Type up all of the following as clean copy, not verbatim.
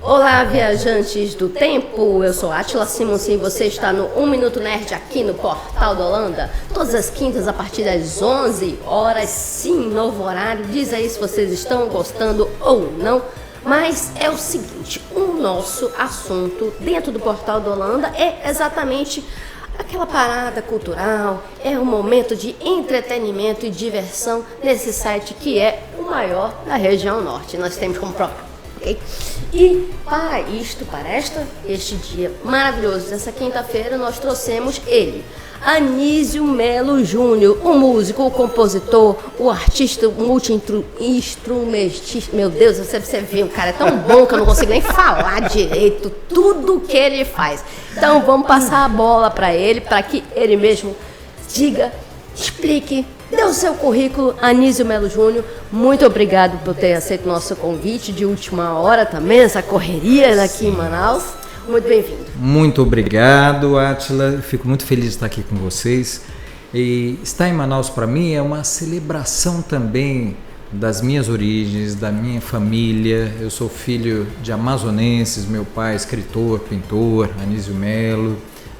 Olá, viajantes do tempo, eu sou Átila Simonsen e você está no 1 Minuto Nerd aqui no Portal da Holanda. Todas as quintas a partir das 11 horas, sim, novo horário. Diz aí se vocês estão gostando ou não. Mas é o seguinte, o nosso assunto dentro do Portal da Holanda é exatamente aquela parada cultural, é um momento de entretenimento e diversão nesse site que é o maior da região norte. Nós temos como próprio. Okay? E para este dia maravilhoso dessa quinta-feira, nós trouxemos ele, Anísio Melo Júnior, o músico, o compositor, o artista multi-instrumentista. Meu Deus, você vê, o cara é tão bom que eu não consigo nem falar direito tudo que ele faz. Então vamos passar a bola para ele, para que ele mesmo diga, explique, dê o seu currículo. Anísio Melo Júnior, muito obrigado por ter aceito o nosso convite de última hora também, essa correria daqui em Manaus. Muito bem-vindo. Muito obrigado, Átila. Fico muito feliz de estar aqui com vocês. E estar em Manaus para mim é uma celebração também das minhas origens, da minha família. Eu sou filho de amazonenses, meu pai escritor, pintor, Anísio Melo.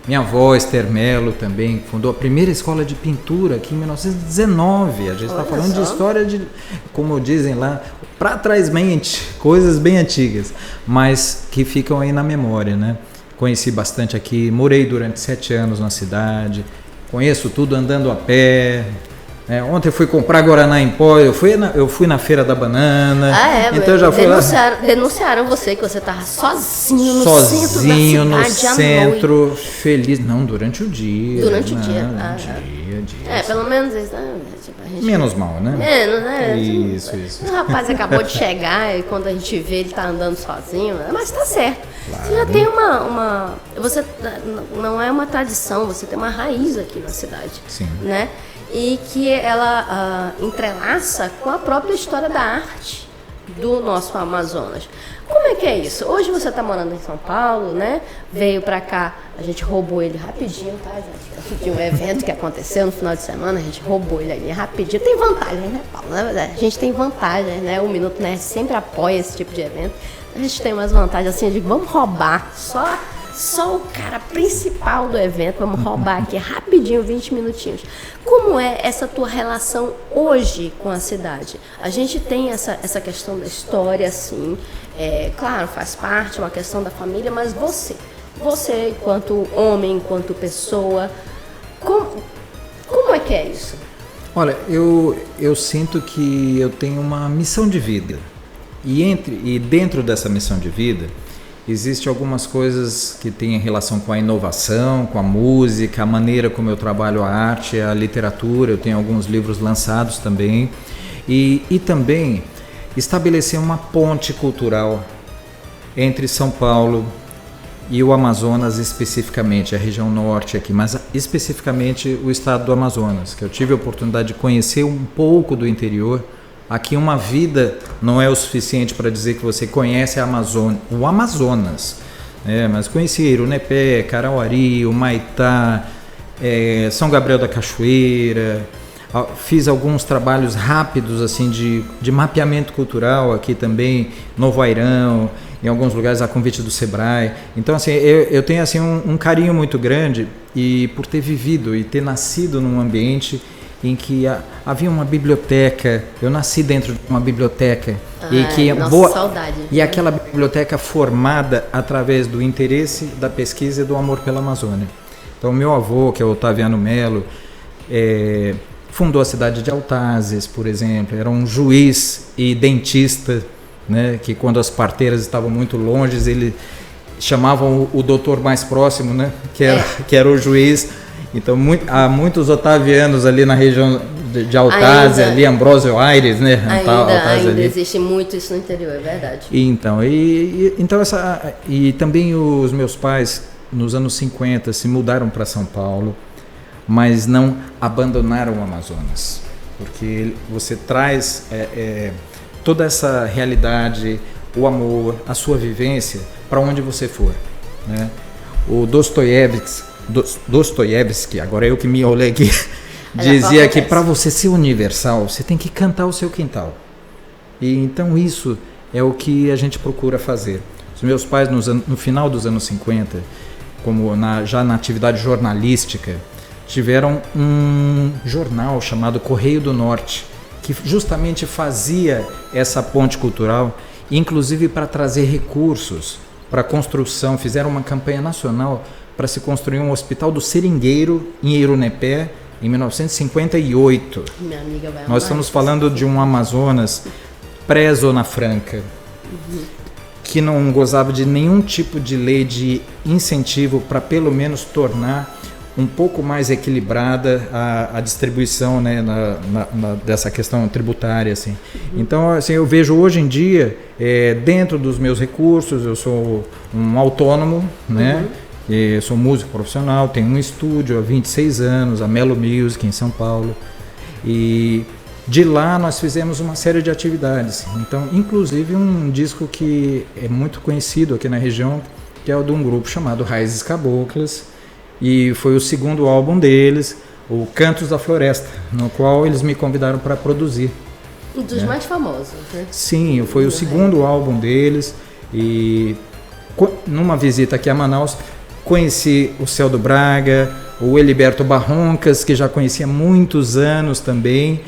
Minha avó, Esther Melo, também fundou a primeira escola de pintura aqui em 1919. A gente está falando de história de, como dizem lá, para trás mente, coisas bem antigas, mas que ficam aí na memória, né? Conheci bastante aqui, morei durante 7 anos na cidade, conheço tudo andando a pé. Ontem eu fui comprar Guaraná em pó, eu fui na Feira da Banana. Então já fui denunciaram você que você estava sozinho no centro, feliz. Não, durante o dia. Durante o dia. Pelo menos isso. Menos mal, né? Menos, né? Isso. O rapaz acabou de chegar e quando a gente vê ele tá andando sozinho, mas tá certo. Claro. Você já tem você não é uma tradição, você tem uma raiz aqui na cidade. Sim. Né? E que ela entrelaça com a própria história da arte do nosso Amazonas. Como é que é isso? Hoje você está morando em São Paulo, né? Veio para cá, a gente roubou ele rapidinho, tá, gente? De um evento que aconteceu no final de semana, a gente roubou ele ali rapidinho. Tem vantagem, né, Paulo? Na verdade, a gente tem vantagem, né? O Minuto Nerd sempre apoia esse tipo de evento. A gente tem umas vantagens assim, de vamos roubar só o cara principal do evento, vamos roubar aqui rapidinho, 20 minutinhos. Como é essa tua relação hoje com a cidade? A gente tem essa questão da história, sim, claro, faz parte, uma questão da família, mas você enquanto homem, enquanto pessoa, como é que é isso? Olha, eu sinto que eu tenho uma missão de vida, e dentro dessa missão de vida, existem algumas coisas que têm relação com a inovação, com a música, a maneira como eu trabalho a arte, a literatura. Eu tenho alguns livros lançados também. E também estabelecer uma ponte cultural entre São Paulo e o Amazonas, especificamente, a região norte aqui, mas especificamente o estado do Amazonas, que eu tive a oportunidade de conhecer um pouco do interior. Aqui uma vida não é o suficiente para dizer que você conhece o Amazonas, mas conheci Irunepé, Carauari, Humaitá, São Gabriel da Cachoeira. Fiz alguns trabalhos rápidos assim de mapeamento cultural aqui também, Novo Airão, em alguns lugares a convite do Sebrae. Então assim, eu tenho assim um carinho muito grande e por ter vivido e ter nascido num ambiente em que havia uma biblioteca. Eu nasci dentro de uma biblioteca saudade. E aquela biblioteca formada através do interesse, da pesquisa e do amor pela Amazônia. Então meu avô, que é o Otaviano Melo, fundou a cidade de Altazes, por exemplo. Era um juiz e dentista, né, que quando as parteiras estavam muito longe, ele chamavam o doutor mais próximo, né, que era o juiz. Então, há muitos otavianos ali na região de Altazes, ali Ambrósio Aires, né? Ainda existe muito isso no interior, é verdade. E também os meus pais, nos anos 50, se mudaram para São Paulo, mas não abandonaram o Amazonas, porque você traz toda essa realidade, o amor, a sua vivência para onde você for, né? O Dostoiévski, agora eu que me olhei aqui, dizia que para você ser universal, você tem que cantar o seu quintal. E então isso é o que a gente procura fazer. Os meus pais, no final dos anos 50, já na atividade jornalística, tiveram um jornal chamado Correio do Norte, que justamente fazia essa ponte cultural, inclusive para trazer recursos para a construção. Fizeram uma campanha nacional para se construir um hospital do Seringueiro, em Eirunepé, em 1958. Minha amiga vai Nós estamos falando de um Amazonas pré-Zona Franca, que não gozava de nenhum tipo de lei de incentivo para pelo menos tornar um pouco mais equilibrada a distribuição, né, dessa questão tributária, assim. Então, assim, eu vejo hoje em dia, dentro dos meus recursos, eu sou um autônomo, né, sou músico profissional, tenho um estúdio há 26 anos, a Melo Music, em São Paulo, e de lá nós fizemos uma série de atividades. Então, inclusive um disco que é muito conhecido aqui na região, que é o de um grupo chamado Raízes Caboclas, e foi o segundo álbum deles, o Cantos da Floresta, no qual eles me convidaram para produzir. Um dos mais famosos, né? Sim, foi o segundo álbum deles, e numa visita aqui a Manaus, conheci o Celdo Braga, o Eliberto Barroncas, que já conhecia há muitos anos também,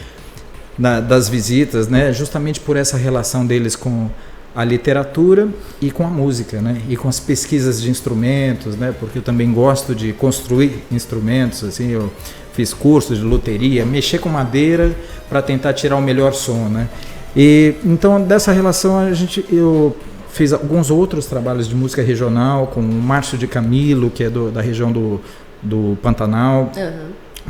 das visitas, né? Justamente por essa relação deles com a literatura e com a música, né? E com as pesquisas de instrumentos, né? Porque eu também gosto de construir instrumentos, assim, eu fiz cursos de luteria, mexer com madeira para tentar tirar o melhor som, né? E então dessa relação eu fiz alguns outros trabalhos de música regional com o Márcio de Camilo, que é da região do Pantanal.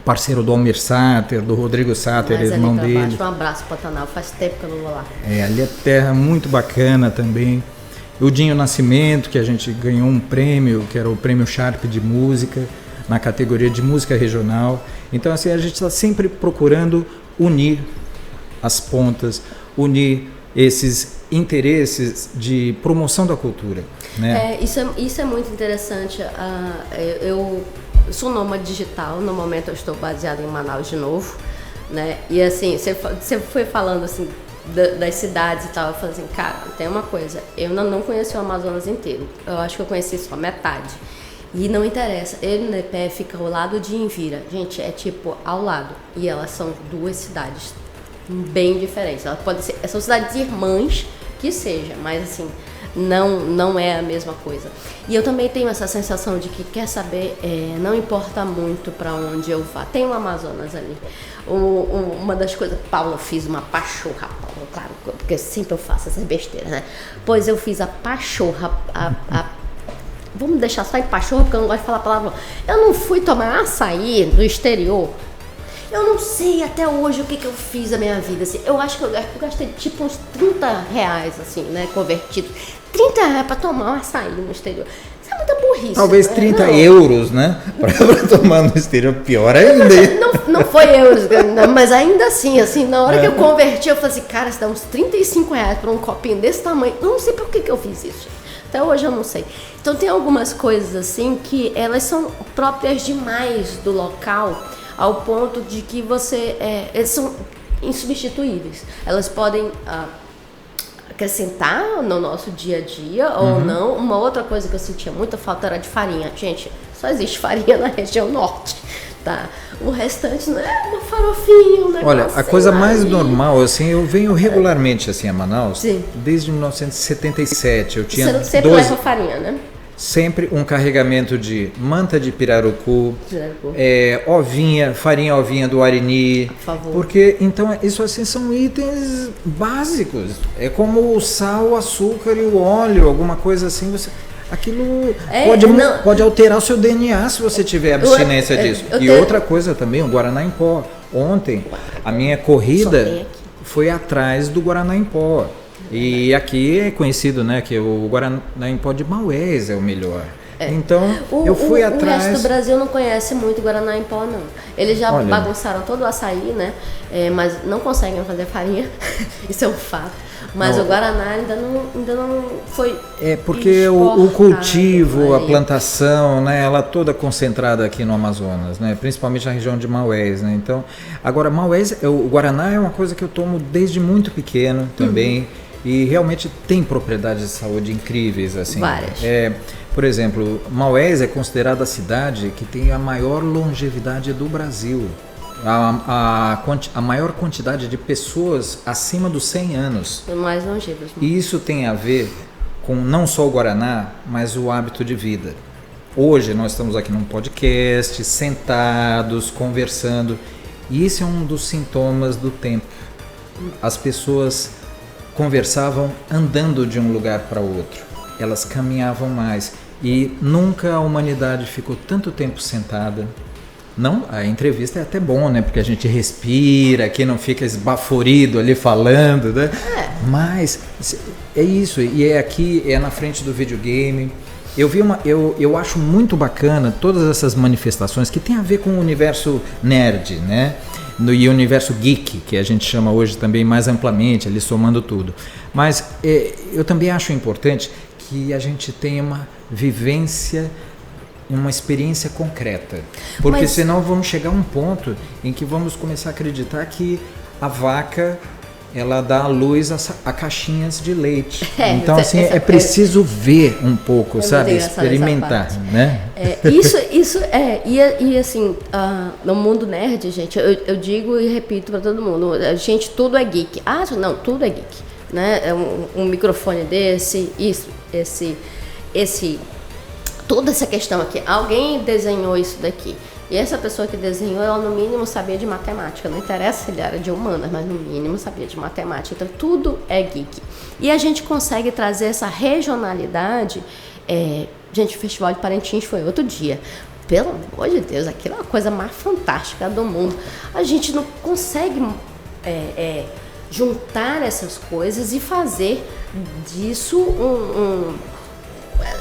Parceiro do Almir Sater, do Rodrigo Sater, irmão dele. Um abraço, Pantanal, faz tempo que eu não vou lá. Ali é terra muito bacana também. O Dinho Nascimento, que a gente ganhou um prêmio, que era o Prêmio Sharp de Música, na categoria de música regional. Então, assim, a gente está sempre procurando unir as pontas, unir esses interesses de promoção da cultura, né? Isso é muito interessante. Eu sou nômade digital, no momento eu estou baseada em Manaus de novo, né? E assim, você foi falando assim das cidades e tal, eu falei assim, cara, tem uma coisa, eu não conheci o Amazonas inteiro, eu acho que eu conheci só metade. E não interessa, Eirunepé fica ao lado de Envira, gente, é tipo ao lado, e elas são duas cidades bem diferentes, elas podem ser, são cidades irmãs que seja, mas assim, não é a mesma coisa. E eu também tenho essa sensação de que, quer saber, não importa muito para onde eu vá. Tem o Amazonas ali. Uma das coisas, Paula, eu fiz uma pachorra, Paula, claro, porque sempre eu faço essas besteiras, né? Pois eu fiz a pachorra, vamos deixar só em pachorra, porque eu não gosto de falar palavrão. Eu não fui tomar açaí do exterior. Eu não sei até hoje o que eu fiz na minha vida, assim. Eu acho que eu gastei tipo uns R$30, assim, né, convertido. R$30 para tomar um açaí no exterior. Isso é muita burrice. Talvez né? 30 euros, né, para tomar no exterior, pior ainda. Não foi euros, mas ainda assim, na hora que eu converti, eu falei assim, cara, isso dá uns R$35 para um copinho desse tamanho. Eu não sei por que eu fiz isso. Até hoje eu não sei. Então tem algumas coisas assim que elas são próprias demais do local, ao ponto de que eles são insubstituíveis. Elas podem acrescentar no nosso dia a dia ou não. Uma outra coisa que eu sentia muita falta era de farinha. Gente, só existe farinha na região norte, tá? O restante não é uma farofinha, um negócio. Olha, a coisa mais normal, assim, eu venho regularmente assim a Manaus. Sim. Desde 1977. Eu tinha Você sempre leva farinha, né? Sempre um carregamento de manta de pirarucu, farinha ovinha do Arini. Por favor. Porque, então, isso assim são itens básicos. É como o sal, o açúcar e o óleo, alguma coisa assim. Aquilo pode alterar o seu DNA se você tiver abstinência disso. Outra coisa também, o Guaraná em pó. Ontem, a minha corrida foi atrás do Guaraná em pó. E aqui é conhecido, né, que o Guaraná em pó de Maués é o melhor. Então, eu fui atrás... O resto do Brasil não conhece muito Guaraná em pó, não. Eles já bagunçaram todo o açaí, né, mas não conseguem fazer farinha, isso é um fato. Mas o Guaraná ainda não foi... porque o cultivo, a plantação, né, ela toda concentrada aqui no Amazonas, né, principalmente na região de Maués, né. Então, agora Maués, o Guaraná é uma coisa que eu tomo desde muito pequeno também. e realmente tem propriedades de saúde incríveis, assim. Várias. Por exemplo, Maués é considerada a cidade que tem a maior longevidade do Brasil. A maior quantidade de pessoas acima dos 100 anos. Os mais longevos. E isso tem a ver com não só o Guaraná, mas o hábito de vida. Hoje nós estamos aqui num podcast, sentados, conversando, e esse é um dos sintomas do tempo. As pessoas conversavam andando de um lugar para outro, elas caminhavam mais, e nunca a humanidade ficou tanto tempo sentada. Não, a entrevista é até bom, né? Porque a gente respira, aqui não fica esbaforido ali falando, né? Mas é isso, e é aqui, é na frente do videogame. Eu acho muito bacana todas essas manifestações que tem a ver com o universo nerd, né? E o universo geek, que a gente chama hoje também mais amplamente, ali somando tudo. Mas eu também acho importante que a gente tenha uma vivência, uma experiência concreta, porque senão vamos chegar a um ponto em que vamos começar a acreditar que a vaca ela dá à luz a caixinhas de leite. Então assim é preciso ver um pouco, sabe, experimentar, né? E assim, no mundo nerd, gente, eu digo e repito para todo mundo, gente, tudo é geek. Não, tudo é geek, né? Um microfone desse, toda essa questão aqui, alguém desenhou isso daqui. E essa pessoa que desenhou, ela no mínimo sabia de matemática. Não interessa se ele era de humanas, mas no mínimo sabia de matemática. Então tudo é geek. E a gente consegue trazer essa regionalidade. Gente, o Festival de Parintins foi outro dia. Pelo amor de Deus, aquilo é uma coisa mais fantástica do mundo. A gente não consegue juntar essas coisas e fazer disso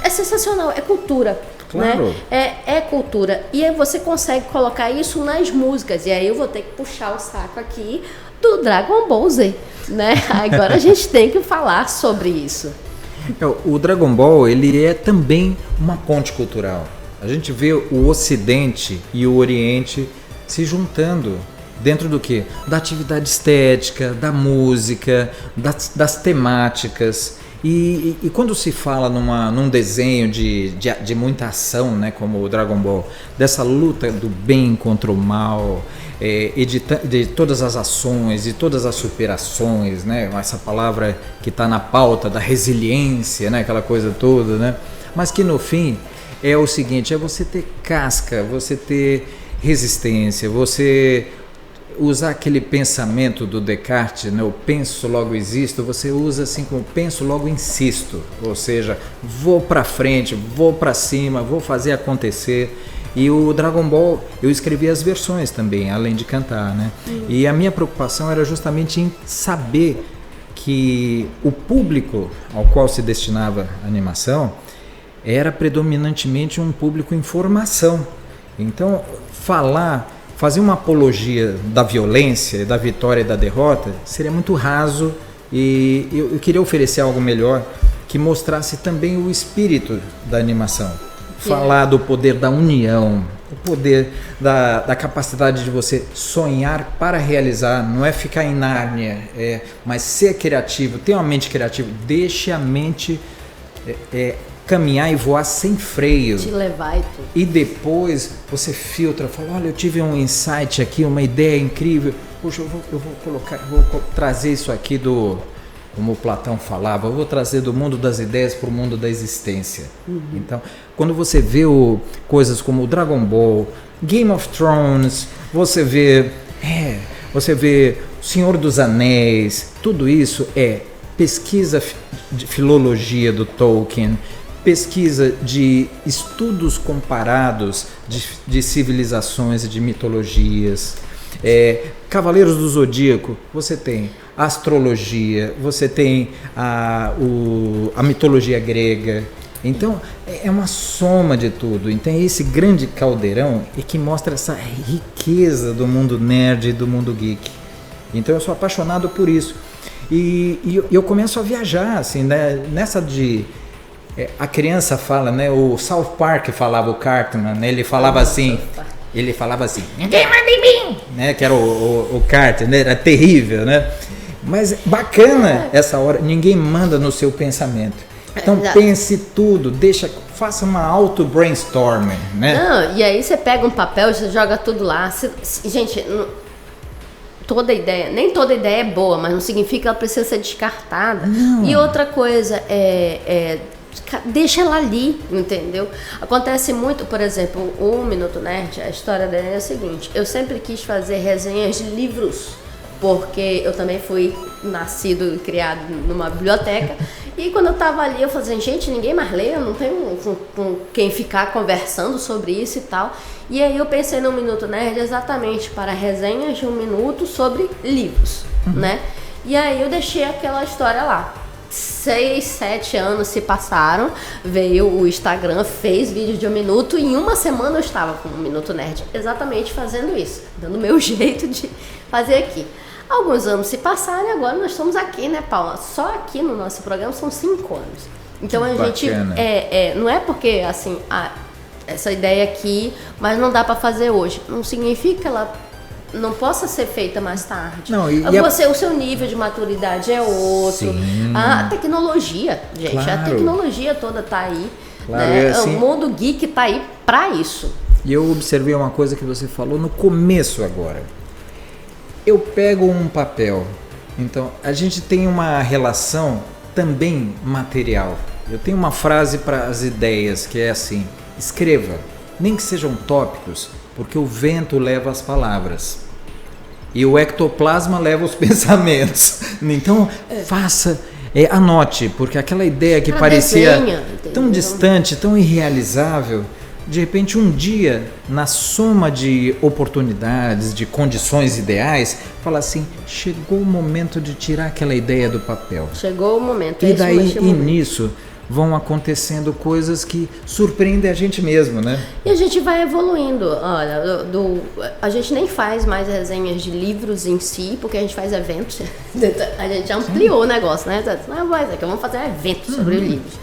é sensacional, é cultura. Claro. Né? É cultura. E aí você consegue colocar isso nas músicas. E aí eu vou ter que puxar o saco aqui do Dragon Ball Z, né? Agora a gente tem que falar sobre isso. O Dragon Ball, ele é também uma ponte cultural. A gente vê o Ocidente e o Oriente se juntando dentro do quê? Da atividade estética, da música, das temáticas. E quando se fala num desenho de muita ação, né, como o Dragon Ball, dessa luta do bem contra o mal, de todas as ações, de todas as superações, né, essa palavra que está na pauta da resiliência, né, aquela coisa toda, né, mas que no fim é o seguinte, é você ter casca, você ter resistência, você usar aquele pensamento do Descartes, né? Eu penso, logo existo, você usa assim como penso, logo insisto, ou seja, vou para frente, vou para cima, vou fazer acontecer. E o Dragon Ball, eu escrevi as versões também, além de cantar, né? E a minha preocupação era justamente em saber que o público ao qual se destinava a animação era predominantemente um público em formação. Então, fazer uma apologia da violência, da vitória e da derrota seria muito raso, e eu queria oferecer algo melhor que mostrasse também o espírito da animação. Falar do poder da união, o poder da capacidade de você sonhar para realizar, não é ficar em Nárnia, mas ser criativo, ter uma mente criativa, deixe a mente caminhar e voar sem freio. Te levar e tudo. E depois você filtra, fala, olha, eu tive um insight aqui, uma ideia incrível. Poxa, eu vou trazer isso aqui como o Platão falava, eu vou trazer do mundo das ideias para o mundo da existência. Então, quando você vê coisas como o Dragon Ball, Game of Thrones, você vê Senhor dos Anéis, tudo isso é pesquisa de filologia do Tolkien, pesquisa de estudos comparados de civilizações e de mitologias. Cavaleiros do Zodíaco, você tem a astrologia, você tem a mitologia grega. Então, é uma soma de tudo. Então, esse grande caldeirão é que mostra essa riqueza do mundo nerd e do mundo geek. Então, eu sou apaixonado por isso. E eu começo a viajar, assim, né? Nessa de... a criança fala, né? O South Park falava, o Cartman, né? Ele falava assim, ninguém manda em mim, né? Que era o Cartman, né? Era terrível, né? Mas bacana essa hora, ninguém manda no seu pensamento. Então pense tudo, faça uma auto-brainstorming, né? Não, e aí você pega um papel, você joga tudo lá. Gente, nem toda ideia é boa, mas não significa que ela precisa ser descartada. Não. E outra coisa, deixa ela ali, entendeu? Acontece muito, por exemplo, o Minuto Nerd, a história dele é a seguinte: eu sempre quis fazer resenhas de livros, porque eu também fui nascido e criado numa biblioteca. E quando eu tava ali, eu falei, gente, ninguém mais lê, eu não tenho com quem ficar conversando sobre isso e tal. E aí eu pensei no Minuto Nerd exatamente para resenhas de 1 minuto sobre livros, né? E aí eu deixei aquela história lá. 6, 7 anos se passaram, veio o Instagram, fez vídeo de 1 minuto, e em uma semana eu estava com o Minuto Nerd exatamente fazendo isso, dando o meu jeito de fazer aqui. Alguns anos se passaram e agora nós estamos aqui, né, Paula? Só aqui no nosso programa são 5 anos. Então a gente, não é porque, assim, essa ideia aqui, mas não dá para fazer hoje. Não significa que ela não possa ser feita mais tarde. Não, o seu nível de maturidade é outro. Sim. A tecnologia, gente, claro. A tecnologia toda tá aí. Claro, né? Assim, o mundo geek tá aí para isso. E eu observei uma coisa que você falou no começo agora. Eu pego um papel, então a gente tem uma relação também material. Eu tenho uma frase para as ideias que é assim: escreva, nem que sejam tópicos, porque o vento leva as palavras e o ectoplasma leva os pensamentos. Então faça, anote, porque aquela ideia que parecia tão distante, tão irrealizável, de repente um dia, na soma de oportunidades, de condições ideais, fala assim, chegou o momento de tirar aquela ideia do papel. Chegou o momento. E daí, nisso, vão acontecendo coisas que surpreendem a gente mesmo, né? E a gente vai evoluindo. Olha, a gente nem faz mais resenhas de livros em si, porque a gente faz eventos. A gente ampliou o negócio, né? Vamos fazer eventos sobre livros.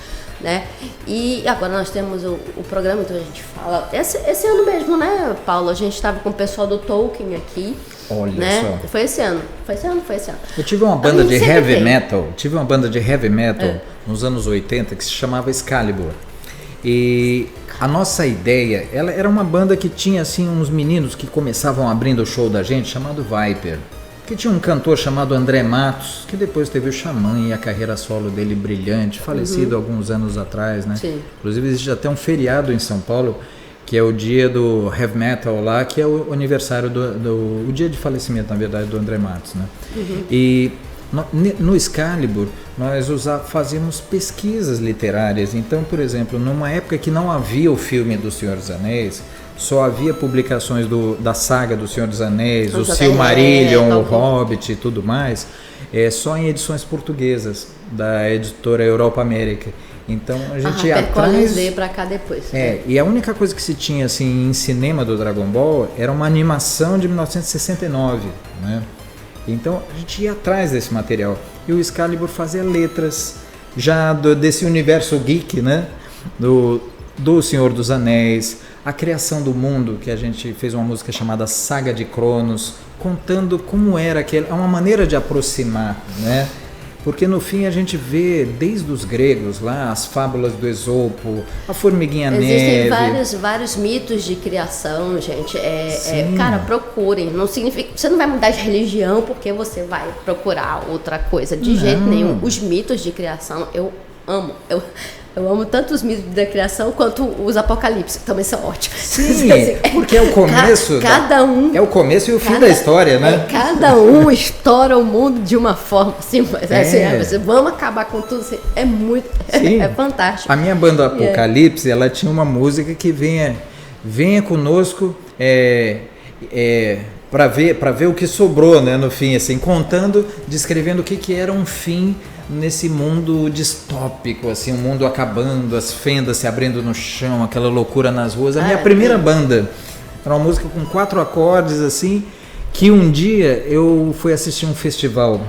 Né? E agora nós temos o programa, então a gente fala. Esse ano mesmo, né, Paulo? A gente estava com o pessoal do Tolkien aqui. Olha só. Foi esse ano. Eu tive uma banda de heavy metal. Nos anos 80 que se chamava Excalibur. E a nossa ideia, ela era uma banda que tinha assim uns meninos que começavam abrindo o show da gente, chamado Viper. Que tinha um cantor chamado André Matos, que depois teve o Xamã e a carreira solo dele brilhante, falecido alguns anos atrás, né? Sim. Inclusive existe até um feriado em São Paulo, que é o dia do heavy metal lá, que é o aniversário o dia de falecimento, na verdade, do André Matos, né? E no Excalibur nós fazíamos pesquisas literárias. Então, por exemplo, numa época que não havia o filme do Senhor dos Anéis, só havia publicações da saga do Senhor dos Anéis, o Silmarillion, o Hobbit e tudo mais, só em edições portuguesas da editora Europa América. Então a gente ia atrás. Veio pra cá depois. E a única coisa que se tinha assim em cinema do Dragon Ball era uma animação de 1969, né? Então a gente ia atrás desse material. E o Excalibur fazia letras já desse universo geek, né? Do Senhor dos Anéis, a criação do mundo, que a gente fez uma música chamada Saga de Cronos, contando como era aquele, é uma maneira de aproximar, né? Porque no fim a gente vê desde os gregos lá, as fábulas do Esopo, a formiguinha neve. Existem vários mitos de criação, gente. Cara, procurem. Não significa, você não vai mudar de religião porque você vai procurar outra coisa. De jeito nenhum. Os mitos de criação eu amo. Eu amo tanto os mitos da criação quanto os apocalipse, que também são ótimos. Sim, porque é o começo. É o começo e o fim da história, né? Cada um estoura o mundo de uma forma assim, mas vamos acabar com tudo. Assim, é muito. É fantástico. A minha banda Apocalipse, ela tinha uma música que venha conosco para ver o que sobrou, né, no fim, assim, descrevendo o que era um fim nesse mundo distópico, assim, o mundo acabando, as fendas se abrindo no chão, aquela loucura nas ruas. A minha primeira banda era uma música com 4 acordes, assim, que um dia eu fui assistir um festival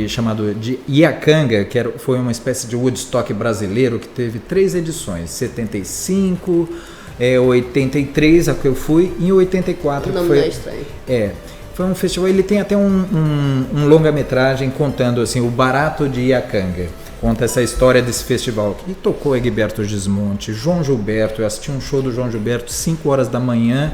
chamado de Iacanga, que foi uma espécie de Woodstock brasileiro, que teve 3 edições, 75, 83, a que eu fui, e em 84. O nome não é estranho. Foi um festival, ele tem até um longa-metragem contando assim, o barato de Iacanga. Conta essa história desse festival. E tocou Egberto Gismonti, João Gilberto. Eu assisti um show do João Gilberto 5 horas da manhã,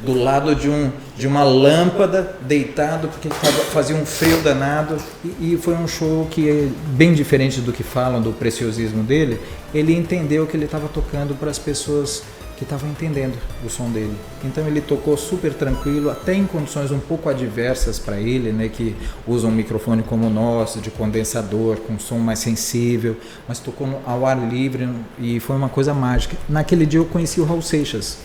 do lado de uma lâmpada, deitado, porque fazia um frio danado. E foi um show que é bem diferente do que falam do preciosismo dele. Ele entendeu que ele estava tocando para as pessoas que estavam entendendo o som dele. Então ele tocou super tranquilo, até em condições um pouco adversas para ele, né, que usa um microfone como o nosso, de condensador, com som mais sensível, mas tocou ao ar livre e foi uma coisa mágica. Naquele dia eu conheci o Raul Seixas,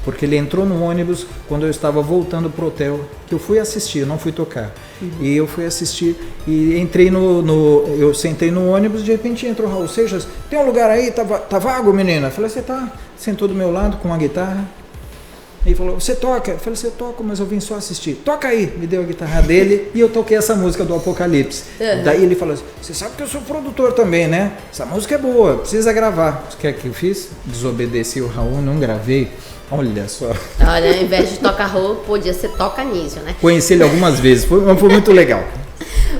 porque ele entrou no ônibus quando eu estava voltando pro hotel, que eu fui assistir, eu não fui tocar. E eu fui assistir e entrei eu sentei no ônibus, de repente entrou o Raul Seixas, tem um lugar aí, tá vago, menina? Eu falei, você tá? Sentou do meu lado com uma guitarra. Ele falou, você toca? Eu falei, você toca, mas eu vim só assistir. Toca aí! Me deu a guitarra dele e eu toquei essa música do Apocalipse. Daí ele falou assim, você sabe que eu sou produtor também, né? Essa música é boa, precisa gravar. O que é que eu fiz? Desobedeci o Raul, não gravei. Olha só. Olha, ao invés de tocar Raul, podia ser toca Anísio, né? Conheci ele algumas vezes, foi muito legal.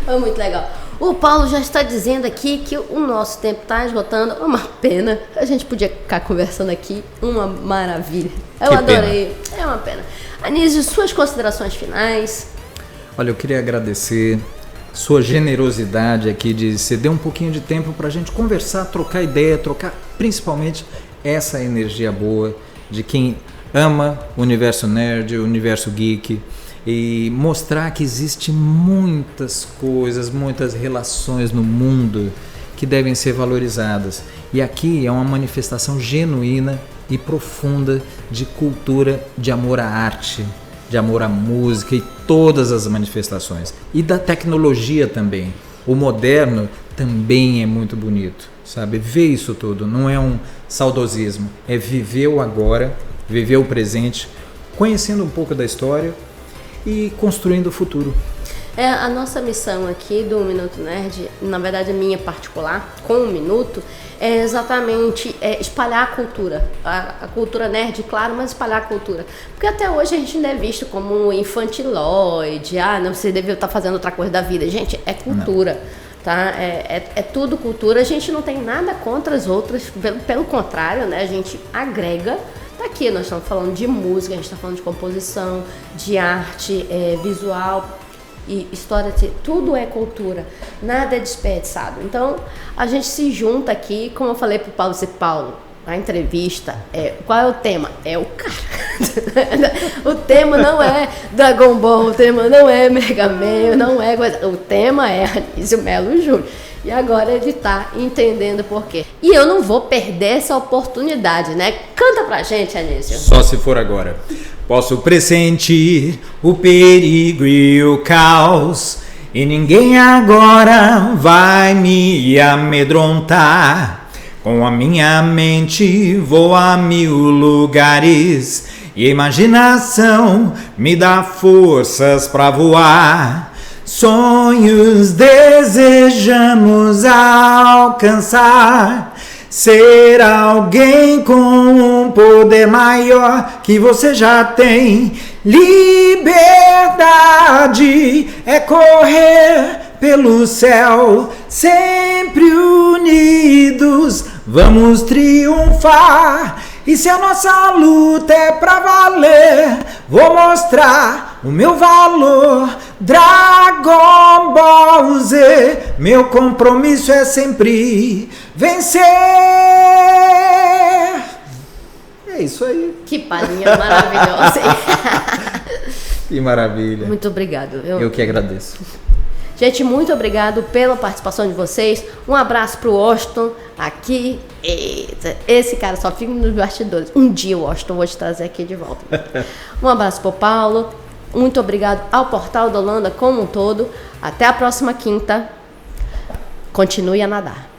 Foi muito legal. O Paulo já está dizendo aqui que o nosso tempo está esgotando. Uma pena. A gente podia ficar conversando aqui. Uma maravilha. Eu adorei. Pena. É uma pena. Anísio, suas considerações finais? Olha, eu queria agradecer sua generosidade aqui de ceder um pouquinho de tempo para a gente conversar, trocar ideia, trocar principalmente essa energia boa de quem ama o universo nerd, o universo geek, e mostrar que existe muitas coisas, muitas relações no mundo que devem ser valorizadas. E aqui é uma manifestação genuína e profunda de cultura, de amor à arte, de amor à música e todas as manifestações. E da tecnologia também. O moderno também é muito bonito, sabe? Ver isso tudo não é um saudosismo, é viver o agora, viver o presente, conhecendo um pouco da história e construindo o futuro. A nossa missão aqui do Minuto Nerd, na verdade a minha particular, com o Minuto, é exatamente espalhar a cultura. A cultura nerd, claro, mas espalhar a cultura. Porque até hoje a gente ainda é visto como infantilóide, não, você deve estar fazendo outra coisa da vida. Gente, é cultura. Não. Tá? É tudo cultura, a gente não tem nada contra as outras, pelo contrário, né? A gente agrega. Tá aqui, nós estamos falando de música, a gente está falando de composição, de arte, visual e história, tudo é cultura, nada é desperdiçado. Então a gente se junta aqui, como eu falei pro Paulo, Paulo, a entrevista qual é o tema? É o cara. O tema não é Dragon Ball, o tema não é Mega Man, não é coisa. O tema é Anísio Melo Júnior. E agora ele tá entendendo por quê. E eu não vou perder essa oportunidade, né? Canta pra gente, Anísio. Só se for agora. Posso pressentir o perigo e o caos, e ninguém agora vai me amedrontar. Com a minha mente vou a 1000 lugares, e a imaginação me dá forças pra voar. Sonhos desejamos alcançar, ser alguém com um poder maior que você já tem. Liberdade é correr pelo céu, sempre unidos vamos triunfar. E se a nossa luta é pra valer, vou mostrar o meu valor. Dragon Ball Z, meu compromisso é sempre vencer. É isso aí. Que palhinha maravilhosa. Que maravilha. Muito obrigado. Eu que agradeço. Gente, muito obrigado pela participação de vocês. Um abraço pro Washington aqui. Eita, esse cara só fica nos bastidores. Um dia, Washington, vou te trazer aqui de volta. Um abraço pro Paulo. Muito obrigado ao Portal da Holanda como um todo. Até a próxima quinta. Continue a nadar.